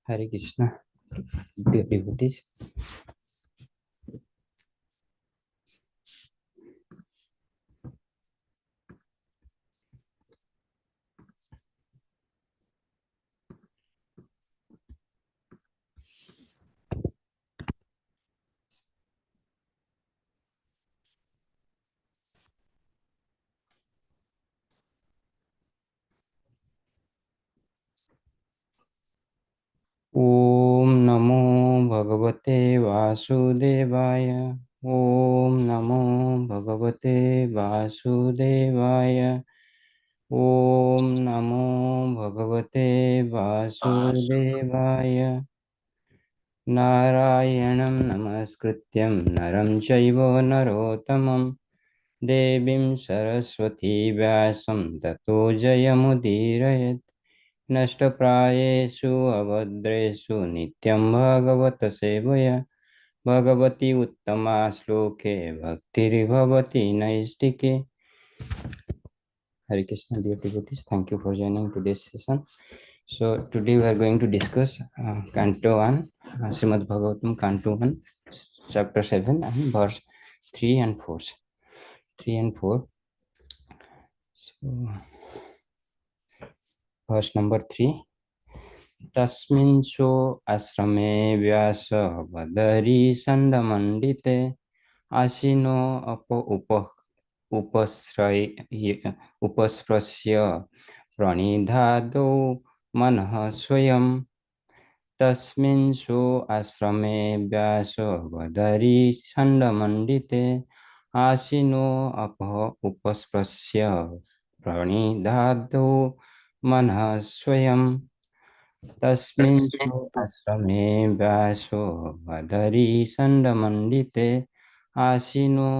Hare Krishna, dear devotees. Om Namo Bhagavate Vasudevaya. Om Namo Bhagavate Vasudevaya. Om Namo Bhagavate Vasudevaya. Narayanam Namaskrityam Naram Chaiva Narottamam Devim Saraswati Vyasam Tato Jayamudirayat नष्टप्रायेषु अभद्रेषु नित्यं भागवत सेवया भगवती उत्तमा श्लोके भक्तिर्भवति नैष्टिके. Hare Krishna, dear devotees, thank you for joining today's session. So today we are going to discuss Canto 1, Srimad Bhagavatam, Canto 1, Chapter 7 and verse 3 and 4. 3 and 4. So verse number 3. तस्मिन्सो आश्रमे व्यास बदरी संडमंडिते आसीनो उपस्पृश्य प्रणिधादो मनः स्वयं. तस्मिन्सो आश्रमे व्यास बदरी संडमंडिते आसीनो उपस्पृश्य प्रणिधादो मनः स्वयं. तस्मिन्सु आश्रमे व्यासो बदरी संडमंडिते आसीनो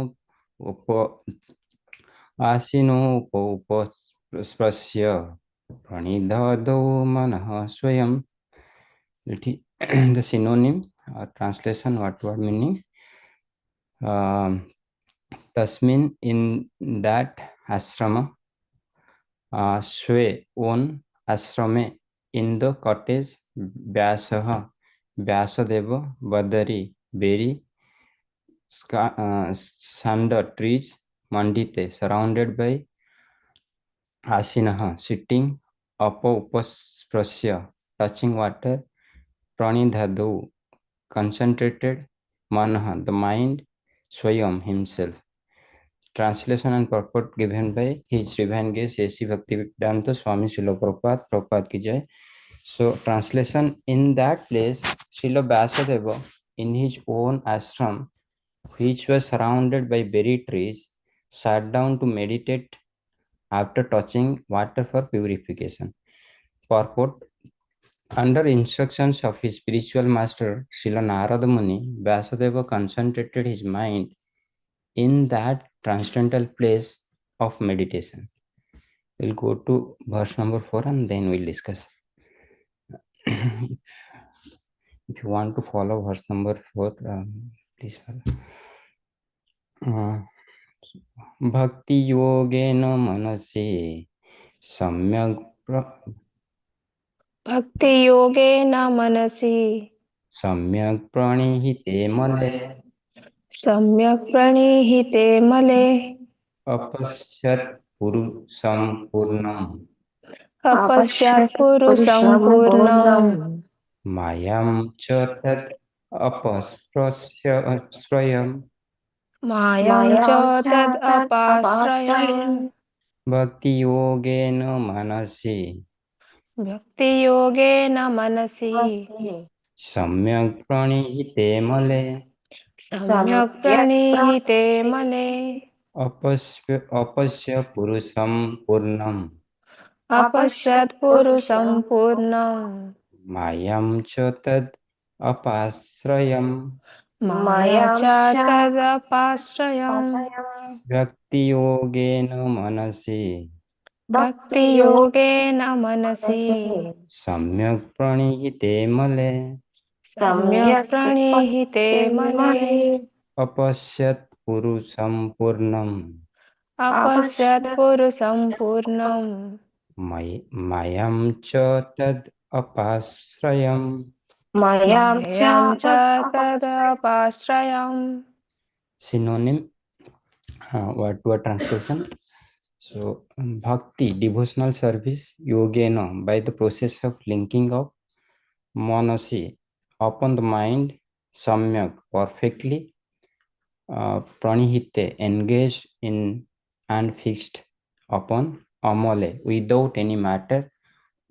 उपस्पृश्य प्रणिधादो मनः स्वयं. The synonym translation, word meaning. Tasmin, in that ashrama, Swe, on ashrame, in the cottage, Vyasaha, Vyasadeva, Badari, berry, Sanda, trees, Mandite, surrounded by Asinaha, sitting, Upasprasya, touching water, Pranidhadu, concentrated, Manaha, the mind, Swayam, himself. Translation and purport given by His Divine Grace A.C. Bhaktivedanta Swami Srila Prabhupada, Prabhupada ki jai. So, translation: in that place, Srila Vyasadeva, in his own ashram, which was surrounded by berry trees, sat down to meditate after touching water for purification. Purport: under instructions of his spiritual master, Srila Narada Muni, Vyasadeva concentrated his mind in that transcendental place of meditation. We'll go to verse number 4 and then we'll discuss. If you want to follow verse number 4, please follow. Bhakti yogena manasi samyak भक्ति योगेन मनसि सम्यक् प्रणिहिते मले सम्यक् प्रणिहिते मले अपश्यत् पुरुषं पूर्णम् अपश्यत् पुरुषं पूर्णम् मायां च तत् अपस्पृश्य स्वयम् मायां च तद् अपाश्रयम् भक्ति योगेन मनसि भक्ति योगेन मनसि सम्यक् प्रणिहिते मले सम्यक् प्रणिहिते मले अपश्य पुरुषं पूर्णम् अपश्यत् पुरुषं पूर्णम् मायां च तद् अपाश्रयम् माया च तद् अपाश्रयम् भक्ति योगेन मनसि भक्ति योगेन मनसि सम्यक् प्रणिहिते मले सम्यक् प्रणिहिते मले अपश्यत् पुरुषं पूर्णम् अपश्यत् पुरुषं पूर्णम् मायां च तद् अपाश्रयम् Mayam cha tadapastrayam. Synonym, word translation. So, bhakti, devotional service, yogena, by the process of linking of monasi upon the mind, samyak, perfectly, pranihite, engaged in and fixed upon, amole, without any matter,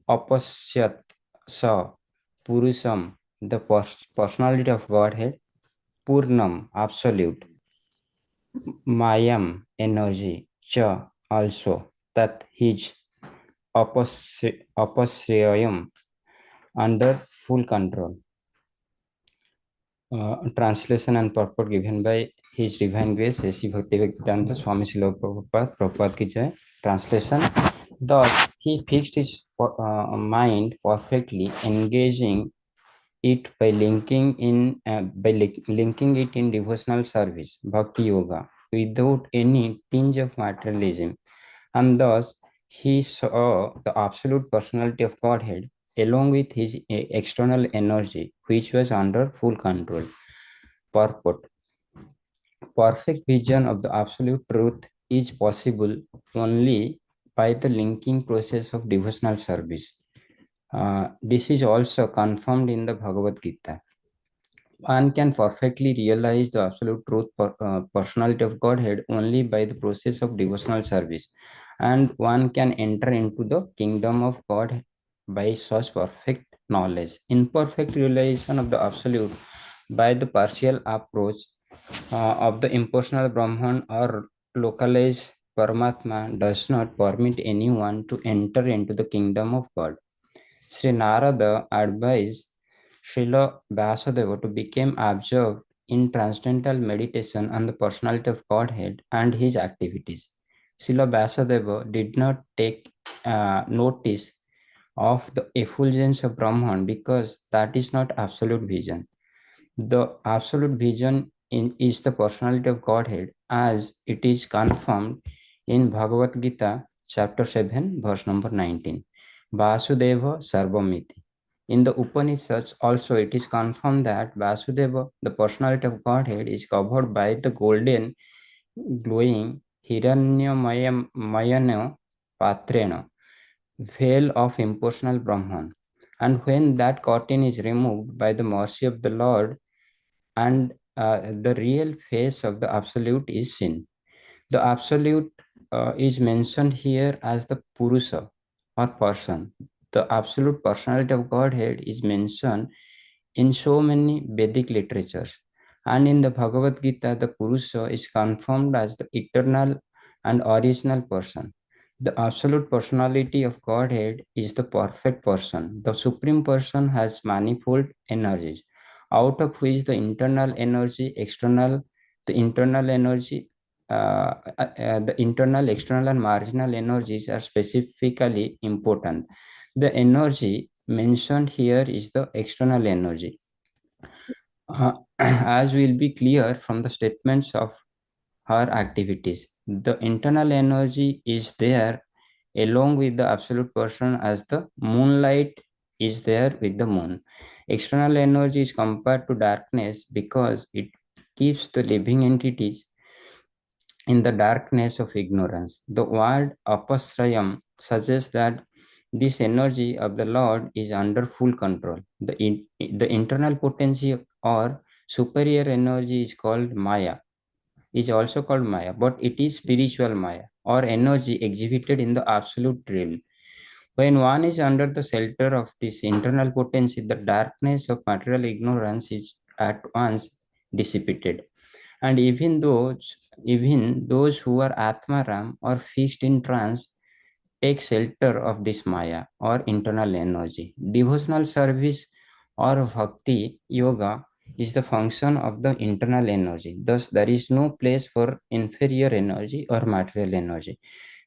apasyat, sa, purusam, the personality of Godhead, purnam, absolute, mayam, energy, cha, also, that his apasrayam, under full control. Translation and purport given by His Divine Grace, A.C. Bhaktivedanta Swami Srila Prabhupada, Prabhupada ki jai. Translation: thus, he fixed his mind perfectly, engaging it by linking it in devotional service, bhakti yoga, without any tinge of materialism, and thus he saw the absolute personality of Godhead along with his external energy, which was under full control. Purport: perfect vision of the absolute truth is possible only by the linking process of devotional service. This is also confirmed in the Bhagavad Gita. One can perfectly realize the absolute truth, personality of Godhead only by the process of devotional service, and one can enter into the kingdom of God by such perfect knowledge. Imperfect realization of the absolute by the partial approach of the impersonal Brahman or localized Paramatma does not permit anyone to enter into the kingdom of God. Sri Narada advised Srila Vyasadeva to become absorbed in transcendental meditation on the personality of Godhead and his activities. Srila Vyasadeva did not take notice of the effulgence of Brahman because that is not absolute vision. The absolute vision is the personality of Godhead as it is confirmed in Bhagavad Gita, chapter 7, verse number 19. Vasudeva Sarvamiti. In the Upanishads also it is confirmed that Vasudeva, the personality of Godhead, is covered by the golden glowing Hiranyamayana Patrena, veil of impersonal Brahman. And when that curtain is removed by the mercy of the Lord, and the real face of the absolute is seen. The absolute is mentioned here as the Purusha or person. The absolute personality of Godhead is mentioned in so many Vedic literatures. And in the Bhagavad Gita, the Purusha is confirmed as the eternal and original person. The absolute personality of Godhead is the perfect person. The Supreme Person has manifold energies, out of which the internal, external, and marginal energies are specifically important. The energy mentioned here is the external energy. As will be clear from the statements of her activities, the internal energy is there along with the absolute person as the moonlight is there with the moon. External energy is compared to darkness because it keeps the living entities in the darkness of ignorance. The word apasrayam suggests that this energy of the Lord is under full control. The internal potency or superior energy is called Maya, is also called Maya, but it is spiritual Maya or energy exhibited in the absolute realm. When one is under the shelter of this internal potency, the darkness of material ignorance is at once dissipated. And even those who are Atmaram or fixed in trance take shelter of this Maya or internal energy. Devotional service or bhakti yoga is the function of the internal energy. Thus, there is no place for inferior energy or material energy.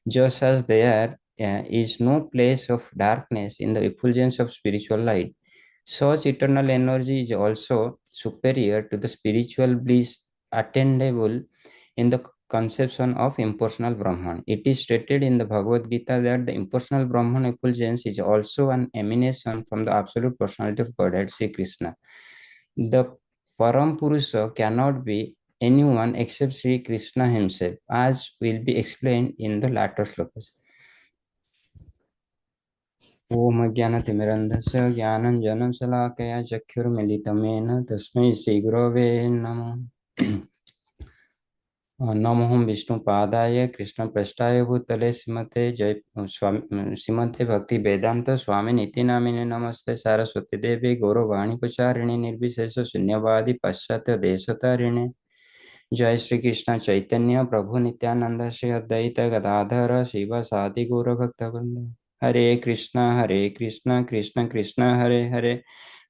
Just as there is no place of darkness in the effulgence of spiritual light, such eternal energy is also superior to the spiritual bliss attainable in the conception of impersonal Brahman. It is stated in the Bhagavad Gita that the impersonal Brahman effulgence is also an emanation from the absolute personality of Godhead, Sri Krishna. The Param Purusha cannot be anyone except Sri Krishna himself, as will be explained in the latter slokas. ओम अज्ञानतिमिरन्धस्य ज्ञानञ्जनशलाकया चक्षुर्मिलितं तस्मै श्रीगुरवे नमः। नमोहं विष्णुपादाय कृष्णप्रेष्ठाय भूतले श्रीमते जय स्वामी श्रीमते भक्ति वेदांत स्वामी नीति नामिने नमस्ते सारस्वती देवी गौरवाणी प्रचारिणे निर्विशेष शून्यवादी पाश्चात्य देशतारिणे जय श्री कृष्ण चैतन्य प्रभु नित्यानंद श्री अद्वैत गदाधर शिव सादि गौर भक्तवृंद हरे Krishna Krishna Krishna Hare Hare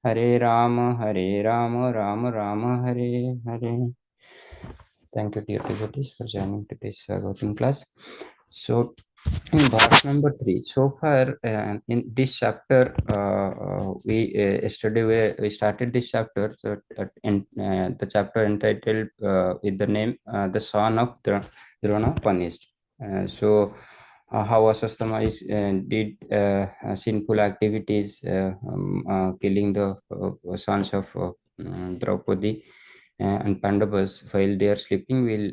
Hare Ram Ram Ram Hare Hare. Thank you, dear devotees, for joining today's Bhagavatam class. So, in verse number 3, so far in this chapter, we started this chapter. So, in the chapter entitled with the name "The Son of Drona Punished." How Aswastama did sinful activities, killing the sons of Draupadi and Pandavas while they are sleeping. We'll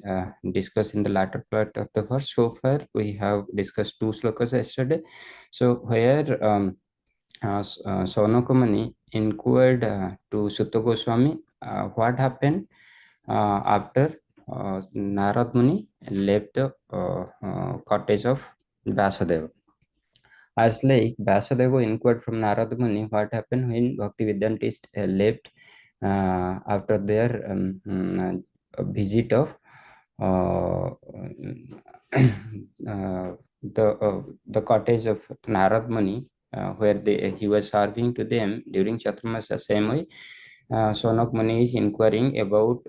discuss in the latter part of the verse. So far, we have discussed two slokas yesterday. So where Sonakamani inquired to Sutta Goswami what happened after Narad Muni left the cottage of Vyasadeva. As like Vyasadeva inquired from Narad Muni what happened when Bhaktivedanta left after their visit of uh, the cottage of Narad Muni, where he was serving to them during Chaturmasya. Same way, Sonak Muni is inquiring about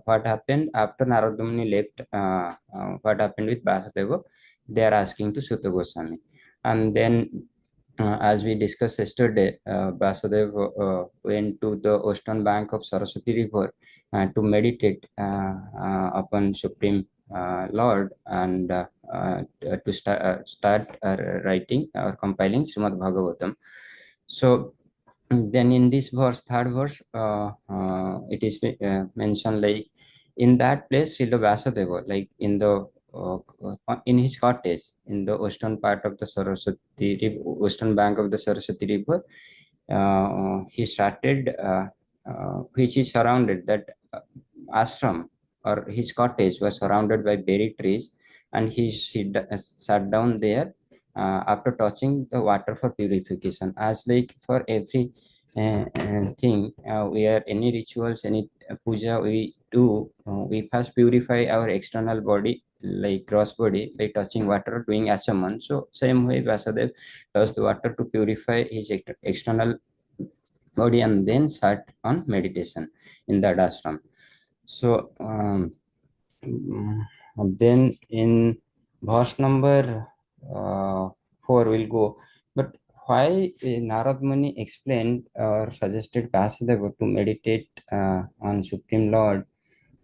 what happened after Narad Muni left. What happened with Vasudeva? They are asking to Sutta Goswami, and then as we discussed yesterday, Vasudev went to the eastern bank of Saraswati River to meditate upon Supreme Lord and to start writing or compiling Srimad Bhagavatam. So then in this verse, third verse, it is mentioned like in that place, Srila Vyasadeva, like in his cottage in the eastern part of the Saraswati River, eastern bank of the Saraswati River, he started, which is surrounded that ashram or his cottage was surrounded by berry trees, and he sat down there after touching the water for purification. As like for every thing, where any rituals, any puja we do, we first purify our external body, like gross body, by touching water, doing achaman. So same way Vasudev touched the water to purify his external body and then sat on meditation in that ashram. So then in verse number 4 we'll go. But why Narad Muni explained or suggested Vasudeva to meditate on Supreme Lord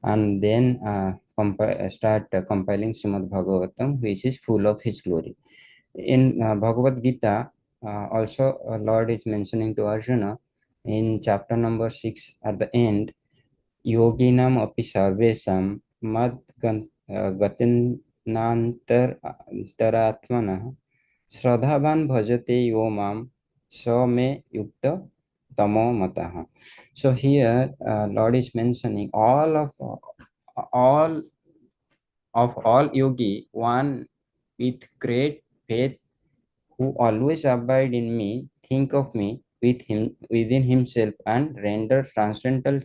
and then start compiling Srimad Bhagavatam, which is full of his glory. In Bhagavad Gita, also Lord is mentioning to Arjuna in chapter number 6 at the end, योगिनाम अपि सर्वेषां मद गतिनान्तरात्मनः श्रद्धावान् भजते यो मां स मे युक्त तमो मतः. So here Lord is mentioning all yogi, one with great faith who always abide in me, think of me with him within himself and render transcendental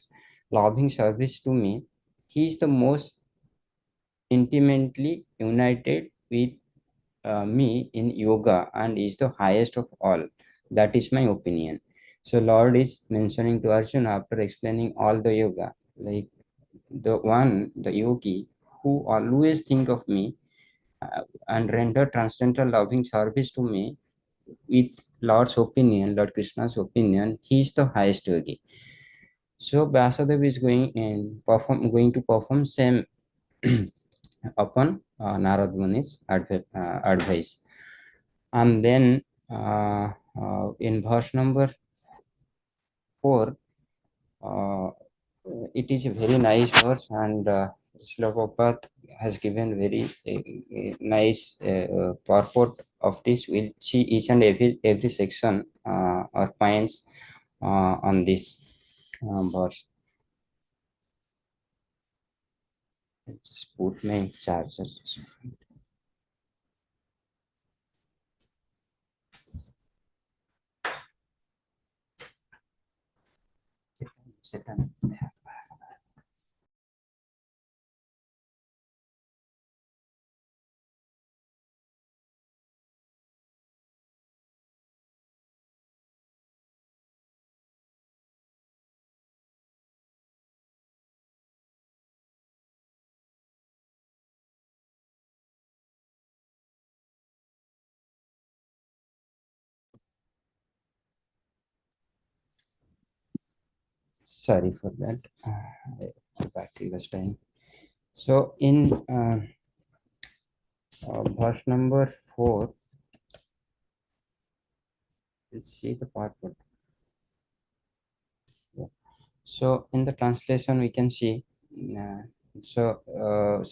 loving service to me. He is the most intimately united with me in yoga and is the highest of all. That is my opinion. So Lord is mentioning to Arjuna after explaining all the yoga, like the yogi who always think of me and render transcendental loving service to me with Lord's opinion, Lord Krishna's opinion, he is the highest yogi. So Vyasadeva is going to perform same upon Narad Muni's advice. And then in verse number 4, uh, it is a very nice verse, and Srila Prabhupada has given very nice purport of this. We'll see each and every section or points on this verse. I just put my charger. Sit down. Sorry for that. Battery was dying. So in verse number 4, let's see the part. So in the translation, we can see, uh, Srila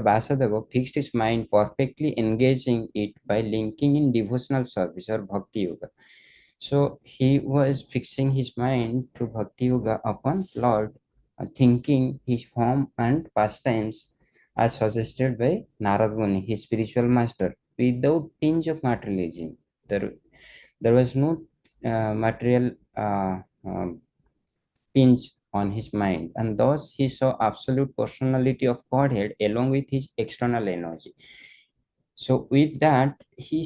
Vyasadeva fixed his mind perfectly engaging it by linking in devotional service or Bhakti Yoga. So he was fixing his mind through Bhakti Yoga upon Lord, thinking his form and pastimes as suggested by Narad Muni, his spiritual master, without tinge of materialism. There was no material tinge on his mind, and thus he saw absolute personality of Godhead along with his external energy. So with that, he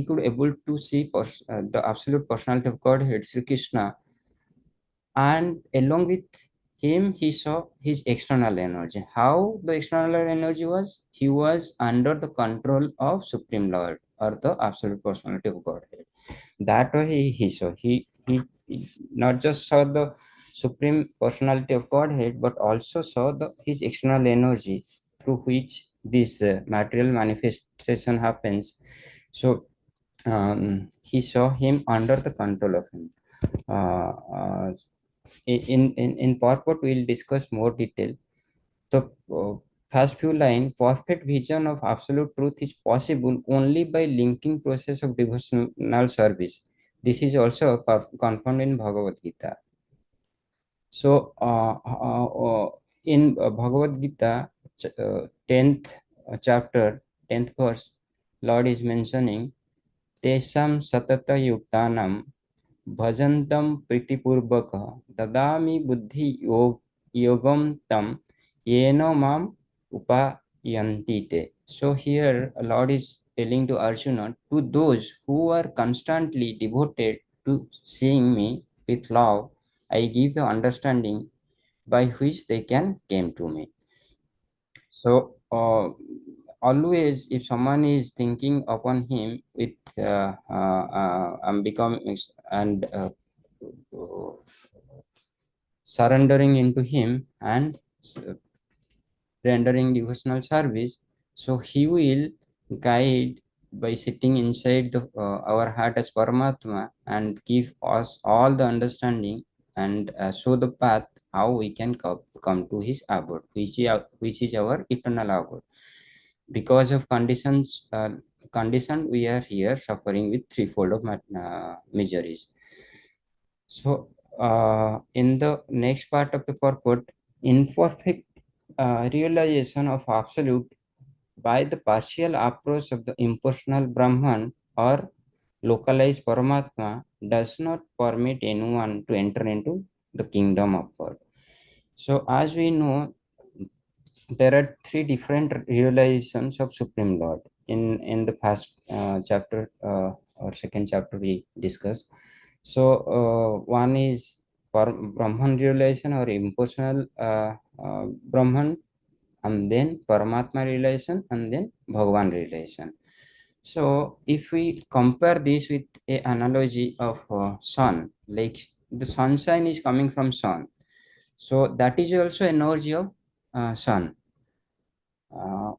could able to see the absolute personality of Godhead, Sri Krishna, and along with him he saw his external energy. How the external energy was? He was under the control of Supreme Lord or the absolute personality of Godhead. That way he saw, he not just saw the supreme personality of Godhead, but also saw his external energy through which this material manifestation happens. So he saw him under the control of him. uh, in purport we'll discuss more detail. The first few lines: perfect vision of absolute truth is possible only by linking process of devotional service. This is also confirmed in Bhagavad Gita. So in Bhagavad Gita, 10th chapter, 10th verse, Lord is mentioning Tesam satata yuktanam भजन्तं प्रीतिपूर्वकः ददामि बुद्धि योगम tam येन माम upayanti te. So here Lord is telling to Arjuna, to those who are constantly devoted to seeing me with love, I give the understanding by which they can came to me. So always, if someone is thinking upon him with I'm becoming and surrendering into him and rendering devotional service, so he will guide by sitting inside our heart as Paramatma and give us all the understanding and show the path how we can come to his abode, which is our eternal abode. Because of condition, we are here suffering with threefold of miseries. So, in the next part of the purport, imperfect realization of absolute by the partial approach of the impersonal Brahman or localized Paramatma does not permit anyone to enter into the kingdom of God. So, as we know, there are three different realizations of Supreme Lord. In the first chapter or second chapter we discussed. So one is Brahman realization or impersonal Brahman, and then Paramatma realization, and then Bhagavan realization. So if we compare this with a analogy of sun, like the sunshine is coming from sun, so that is also energy of sun.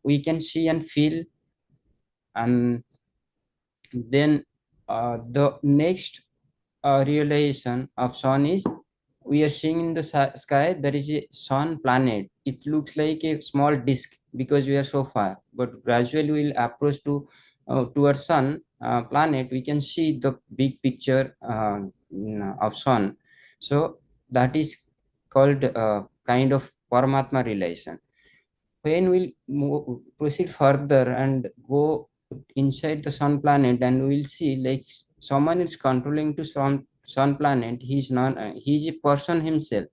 we can see and feel. And then the next realization of sun is, we are seeing in the sky there is a sun planet. It looks like a small disk because we are so far, but gradually we'll approach to towards sun planet, we can see the big picture of sun. So that is called kind of Paramatma realization. When we'll proceed further and go inside the sun planet, and we'll see like someone is controlling to sun planet. He's not he's a person himself,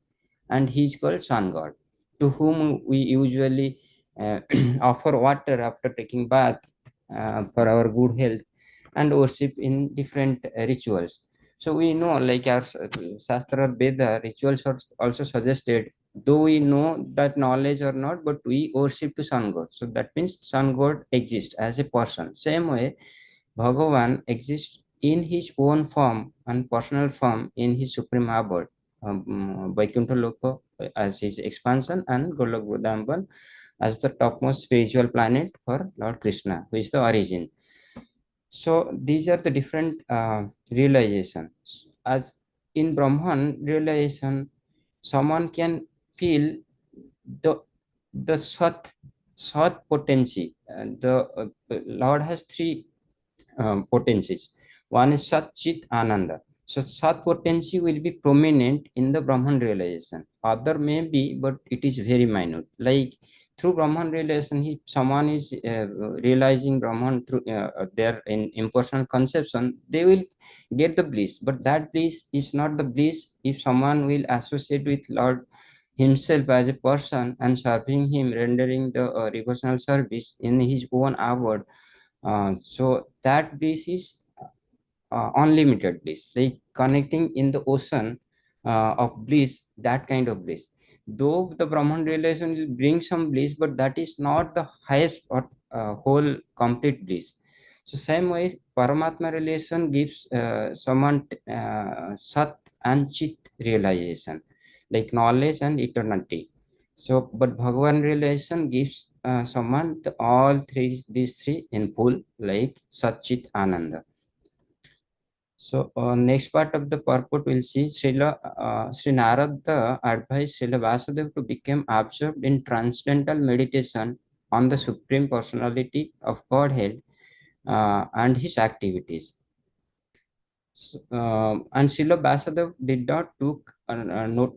and he's called sun god, to whom we usually offer water after taking bath for our good health, and worship in different rituals. So we know, like our Shastra Veda rituals are also suggested, though we know that knowledge or not, but we worship to sun god. So that means sun god exists as a person. Same way, Bhagavan exists in his own form and personal form in his supreme abode, Vaikuntha Loka as his expansion, and Golok Vrindavan as the topmost spiritual planet for Lord Krishna, who is the origin. So these are the different realizations. As in Brahman realization, someone can feel the sat potency. The Lord has three potencies. One is Sat Chit Ananda. So Sat potency will be prominent in the Brahman realization. Other may be, but it is very minute. Like through Brahman realization, if someone is realizing Brahman through their in impersonal conception, they will get the bliss. But that bliss is not the bliss if someone will associate with Lord himself as a person and serving him, rendering the devotional service in his own abode. So that bliss is unlimited bliss, like connecting in the ocean of bliss, that kind of bliss. Though the Brahman realization will bring some bliss, but that is not the highest or whole complete bliss. So same way, Paramatma realization gives someone Sat and Chit realization, like knowledge and eternity. So, but Bhagavan realization gives someone all three, these three in full, like Sat Chit Ananda. So next part of the purport we'll see Sri Narada advised Srila Vasudeva to become absorbed in transcendental meditation on the Supreme Personality of Godhead and his activities. And Srila Vasudeva did not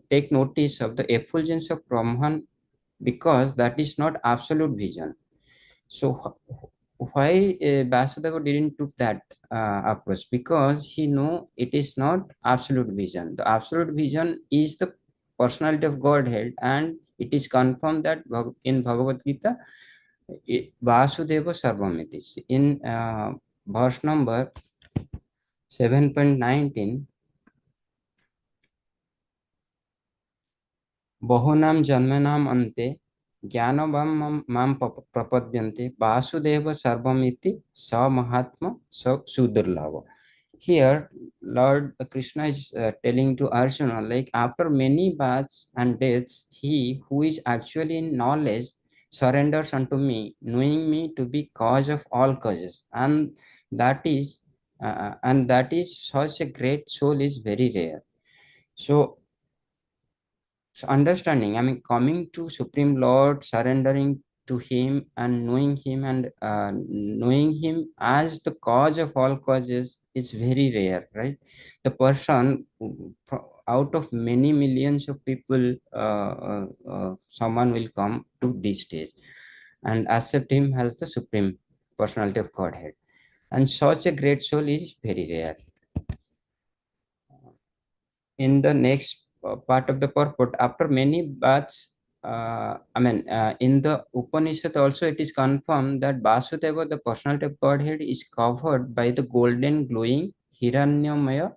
take notice of the effulgence of Brahman, because that is not absolute vision. So why Vasudeva didn't took that approach? Because he know it is not absolute vision. The absolute vision is the personality of Godhead, and it is confirmed that in Bhagavad Gita, Vasudeva Sarvamiti. In verse number 7.19, बहुनां जन्मनाम अन्ते ज्ञानवाम माम प्रपद्यन्ते वासुदेव सर्वमिति स महात्मा स सुदुर्लभ. Here, Lord Krishna is telling to Arjuna, like after many births and deaths, he who is actually in knowledge surrenders unto me, knowing me to be cause of all causes, and that is such a great soul is very rare. So understanding, I mean, coming to Supreme Lord, surrendering to Him and knowing Him as the cause of all causes is very rare, right? The person out of many millions of people, someone will come to this stage and accept Him as the Supreme Personality of Godhead. And such a great soul is very rare. In the next part of the purport, after many baths, in the Upanishad also it is confirmed that Vasudeva, the personality of Godhead, is covered by the golden glowing Hiranyamaya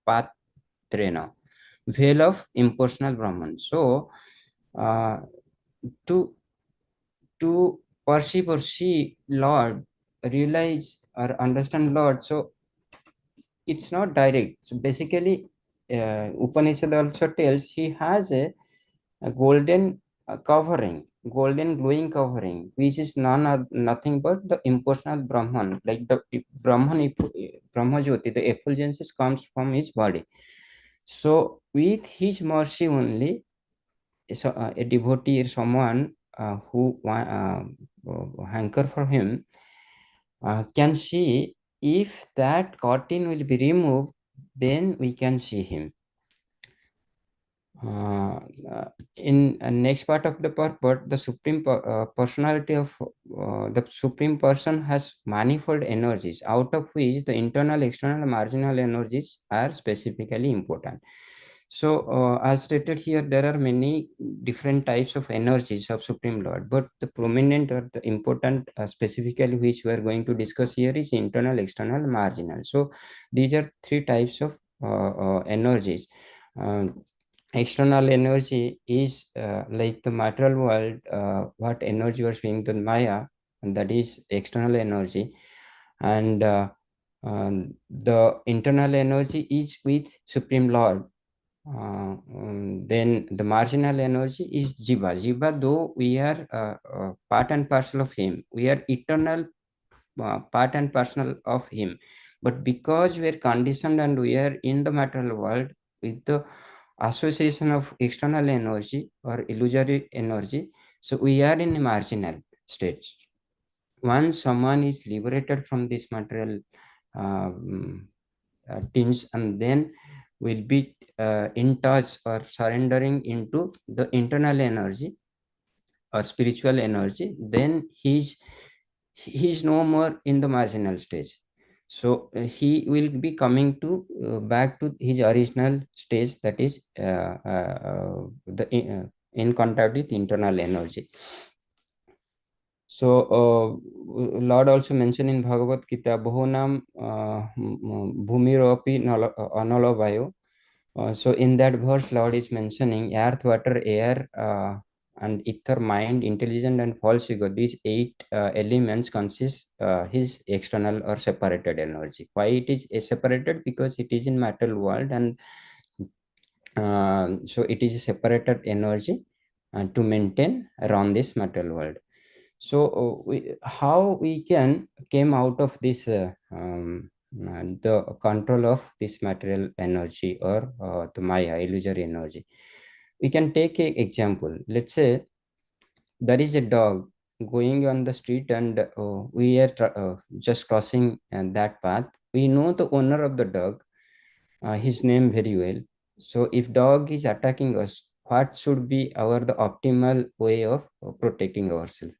Patrena, veil of impersonal Brahman. So, to perceive or see Lord, realize or understand Lord, so it's not direct. So basically, Upanishad also tells he has a golden covering, golden glowing covering, which is nothing but the impersonal Brahman, like the Brahma Jyoti, the effulgence comes from his body. So with his mercy only, so, a devotee or someone who hanker for him can see. If that curtain will be removed, then we can see him. uh, in next part of the purport, the personality of the supreme person has manifold energies, out of which the internal, external, and marginal energies are specifically important. So as stated here, there are many different types of energies of supreme lord, but the prominent or the important specifically which we are going to discuss here is internal, external, marginal. So these are three types of energies. Um, External energy is like the material world, what energy you are seeing, the Maya, and that is external energy. And the internal energy is with Supreme Lord. Then the marginal energy is Jiva. Jiva, though we are part and parcel of him, we are eternal part and parcel of him. But because we are conditioned and we are in the material world with the association of external energy or illusory energy, so we are in a marginal state. Once someone is liberated from this material tinge, and then will be in touch or surrendering into the internal energy or spiritual energy, then he's no more in the marginal stage. So he will be coming to back to his original stage, that is the in contact with internal energy. So Lord also mentioned in Bhagavad Gita, Bahunam Bhumiropi Analovayo. So in that verse, Lord is mentioning earth, water, air, and ether, mind, intelligence, and false ego. These eight elements consist his external or separated energy. Why it is separated? Because it is in material world, and so it is a separated energy to maintain around this material world. So how we can came out of this the control of this material energy or the Maya illusory energy? We can take an example. Let's say there is a dog going on the street, and we are just crossing that path. We know the owner of the dog, his name very well. So if dog is attacking us, what should be our the optimal way of protecting ourselves?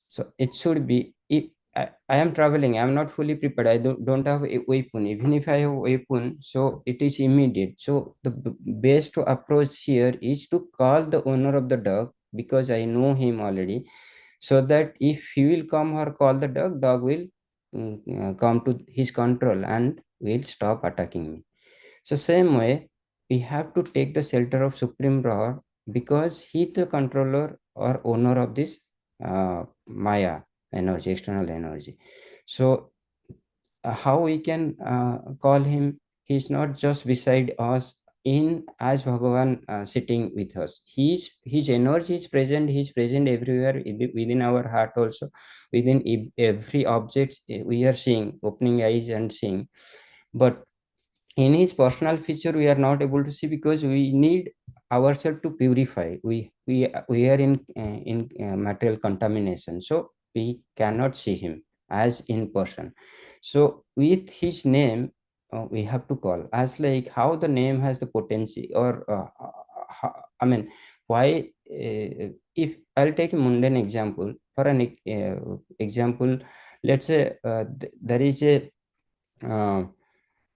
So it should be, if I am traveling, I am not fully prepared, I don't have a weapon. Even if I have a weapon, so it is immediate. So the best approach here is to call the owner of the dog, because I know him already, so that if he will come or call the dog, dog will come to his control and will stop attacking me. So same way, we have to take the shelter of Supreme Lord, because he the controller or owner of this Maya energy, external energy. So how we can call him? He's not just beside us in as Bhagavan sitting with us. His energy is present. He's present everywhere within our heart also, within every object we are seeing, opening eyes and seeing. But in his personal feature we are not able to see, because we need ourselves to purify. We are in material contamination, so we cannot see him as in person. So with his name, we have to call, as like how the name has the potency, or I mean, why if I'll take a mundane example. For an example, let's say there is a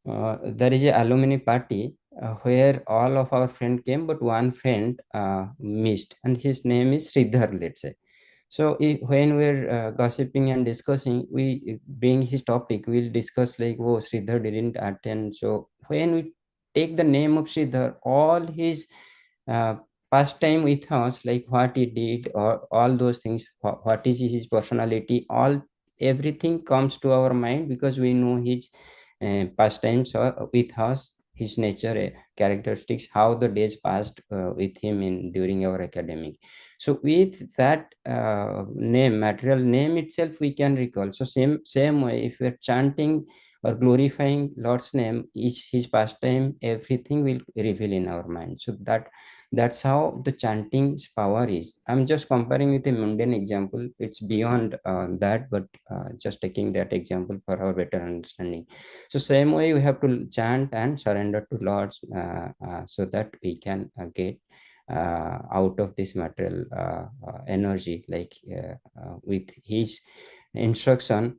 there is a alumni party where all of our friend came, but one friend missed, and his name is Sridhar, let's say. So when we're gossiping and discussing, we bring his topic, we'll discuss like, oh, Sridhar didn't attend. So when we take the name of Sridhar, all his uh, pastime with us, like what he did or all those things, what is his personality, all everything comes to our mind, because we know his pastimes with us, his nature, characteristics, how the days passed with him in during our academic. So with that name, material name itself, we can recall. So same way, if we are chanting or glorifying Lord's name, each his pastime, everything will reveal in our mind. So that's how the chanting's power is. I'm just comparing with a mundane example. It's beyond that, but just taking that example for our better understanding. So same way, we have to chant and surrender to Lord's so that we can get out of this material energy, like with his instruction.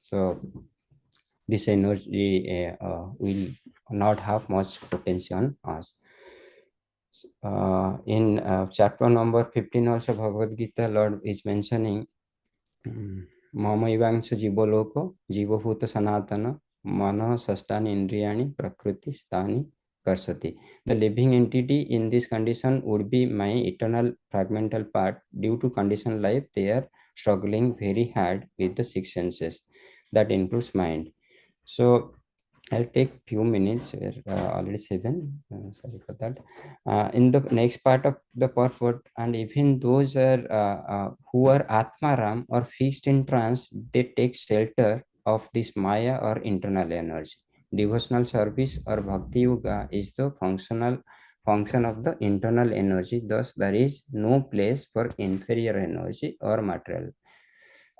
So this energy will not have much potential on us. In chapter number 15 also Bhagavad Gita, Lord is mentioning Mamaivangsa Jiboloko, Jivabhuta Sanatana, Mana Sastani Indriyani, Prakriti Stani Karsati. The living entity in this condition would be my eternal fragmental part. Due to conditioned life, they are struggling very hard with the six senses. That includes mind. So I'll take few minutes. Already 7. Sorry for that. In the next part of the purport, and even those are who are Atmaram or fixed in trance, they take shelter of this Maya or internal energy. Devotional service or Bhakti Yoga is the function of the internal energy. Thus, there is no place for inferior energy or material.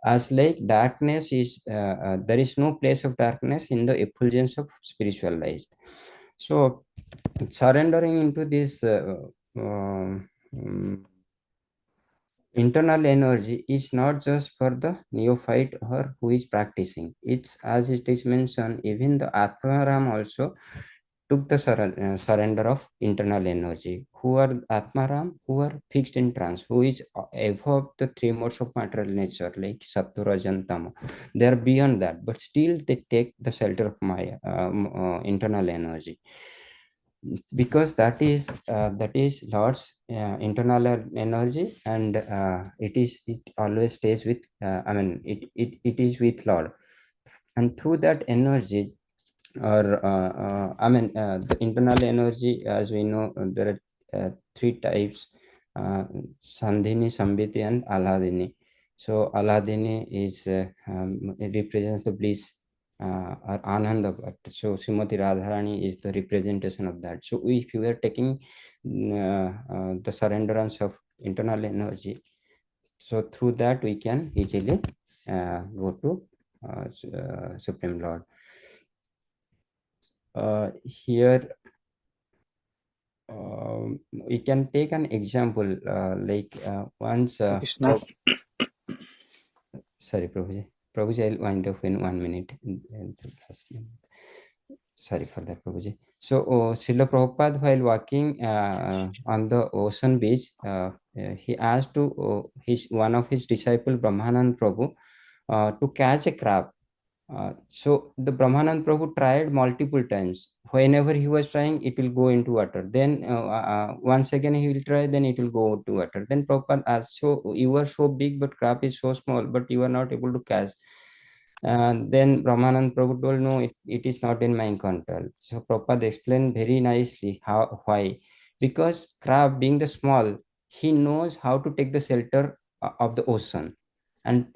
As like darkness is there is no place of darkness in the effulgence of spiritual light. So surrendering into this internal energy is not just for the neophyte or who is practicing. It's, as it is mentioned, even the Atmaram also took the surrender of internal energy. Who are Atmaram? Who are fixed in trance, who is above the three modes of material nature, like Sattva, Rajan, Tama. They are beyond that, but still they take the shelter of Maya, internal energy, because that is Lord's internal energy, and it always stays with it is with Lord, and through that energy, or the internal energy, as we know, there are three types: Sandhini, Sambiti, and Aladini. So Aladini is it represents the bliss or Ananda. So Srimati Radharani is the representation of that. So if you are taking the surrenderance of internal energy, so through that we can easily go to Supreme Lord. Here we can take an example, like once Krishna. sorry, Prabhuji. Prabhuji, I'll wind up in 1 minute. Sorry for that, Prabhuji. So Srila Prabhupada, while walking on the ocean beach, he asked to one of his disciple Brahmanand Prabhu to catch a crab. So the Brahmanand Prabhu tried multiple times. Whenever he was trying, it will go into water. Then once again he will try, then it will go to water. Then Prabhupada asked, so you are so big, but crab is so small, but you are not able to catch. Then Brahmanand Prabhu told, no, it is not in my control. So Prabhupada explained very nicely why. Because crab being the small, he knows how to take the shelter of the ocean. And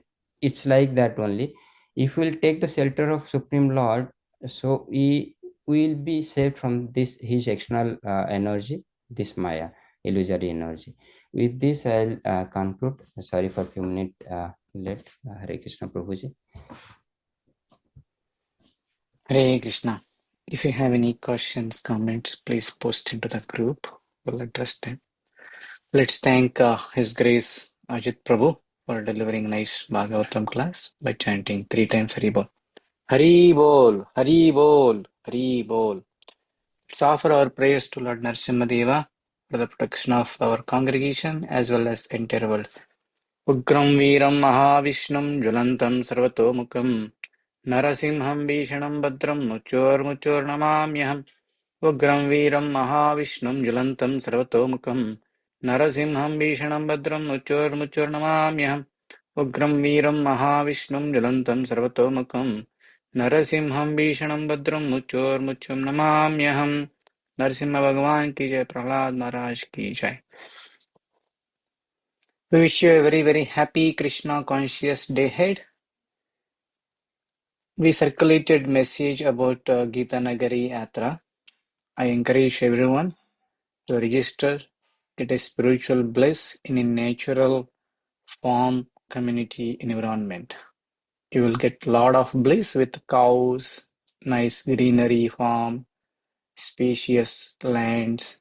it's like that only. If we'll take the shelter of Supreme Lord, so we will be saved from this his external energy, this Maya, illusory energy. With this, I'll conclude. Sorry for a few minutes late. Hare Krishna Prabhuji. Hare Krishna. If you have any questions, comments, please post into the group. We'll address them. Let's thank His Grace Ajit Prabhu for delivering nice Bhagavatam class by chanting 3 times Hari Bol. Hari Bol, Hari Bol, Hari Bol. Let's offer our prayers to Lord Narasimha for the protection of our congregation as well as the entire world. Ugram Veeram Mahavishnam Jwalantam Sarvatomukam Narasimham Bhishanam Badram Muchor Namamyaham. Ugram Veeram Mahavishnam Jwalantam Sarvatomukam Narasimham Bhishanam Badram Muchor Namamyaham. Ugram Veeram Mahavishnam Jwalantam Sarvatomukam नरसिंहं भीषणं भद्रं मृत्योर्मृत्युं नमाम्यहम्। नरसिंह भगवान की जय, प्रहलाद महाराज की जय। We wish you a very, very happy Krishna conscious day ahead. We circulated message about Gita Nagari Yatra. I encourage everyone to register, get a spiritual bliss in a natural farm community environment. You will get lot of bliss with cows, nice greenery farm, spacious lands,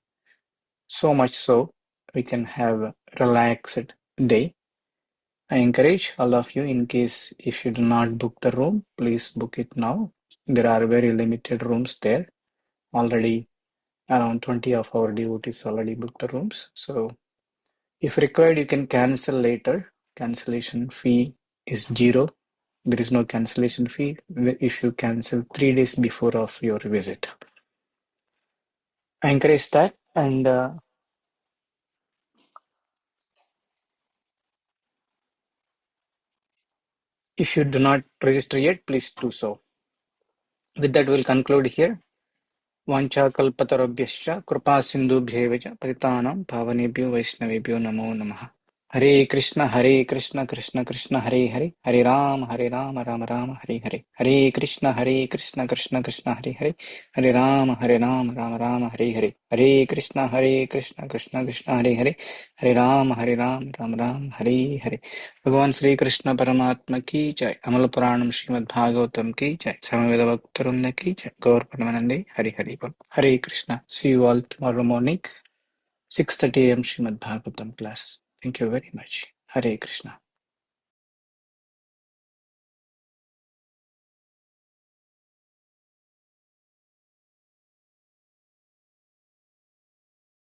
so much so we can have a relaxed day. I encourage all of you, in case if you do not book the room, please book it now. There are very limited rooms there. Already around 20 of our devotees already booked the rooms. So if required, you can cancel later. Cancellation fee is 0. There is no cancellation fee if you cancel 3 days before of your visit. I encourage that, and if you do not register yet, please do so. With that, we'll conclude here. वाञ्छाकल्पतरुभ्यश्च कृपासिन्धुभ्येव च पतितानां पावनेभ्यो वैष्णवेभ्यो नमो नमः। हरे कृष्ण कृष्ण कृष्ण हरे हरे, हरे राम राम राम हरे हरे, हरे कृष्ण कृष्ण कृष्ण हरे हरे, हरे राम राम राम हरे हरे, हरे कृष्ण कृष्ण कृष्ण हरे हरे, हरे राम राम हरे हरे। भगवान श्री कृष्ण परमात्मा की जय। अमल पुराणम श्रीमद् भागवतम की जय। समवेत भक्तवृंद की जय। गौर परमानंदे हरि हरि बोल। हरे कृष्णा। सी you all tomorrow morning 6:30 a.m. Srimad Bhagavatam class. Thank you very much. Hare Krishna.